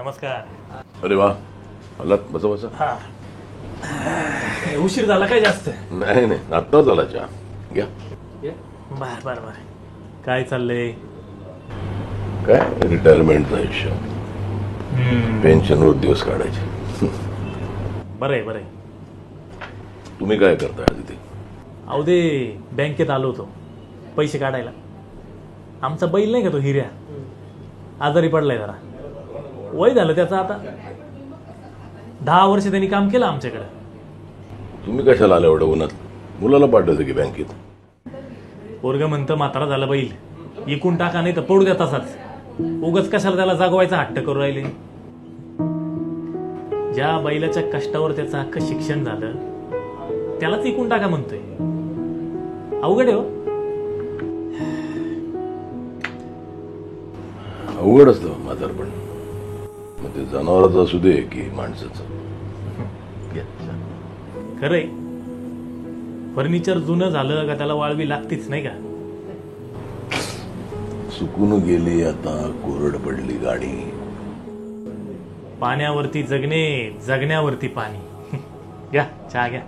नमस्कार. अरे वा, आलात, बसा बसा. हा, उशीर झाला काय जास्त? नाही नाही, आत्ताच झाला चहा घ्या. बर बर बर. काय चाललंय? काय रिटायरमेंटचा आयुष्य, पेन्शनवर दिवस काढायचे. बरंय बरंय. तुम्ही काय करताय आज इथे? अहो ते बँकेत आलो होतो पैसे काढायला. आमचा बैल नाही का तो हिऱ्या, आजारी पडलाय जरा. वय झालं त्याचं आता. 10 वर्ष त्यांनी काम केलं आमच्याकडे. तुम्ही कशाला आले एवढं उन्हात? मुलाला पाठवायचं की बँकेत? पोरग म्हणतं म्हातारा झाला बैल, इकून टाका नाही तर पडू द्या तसाच. उगाच कशाला त्याला जागवायचा हट्ट करू राहिले. ज्या बैलाच्या कष्टावर त्याचं अख्खं शिक्षण झालं त्यालाच इकून टाका म्हणतोय. अवघड आहे हो. अवघड असतं म्हातारपण. मग ते जनावराचं असू दे की माणसाचं. खरंय, फर्निचर जुनं झालं का त्याला वाळवी लागतीच नाही का? सुकून गेली आता कोरड पडली गाडी. पाण्यावरती जगणे, जगण्यावरती पाणी. घ्या चहा घ्या.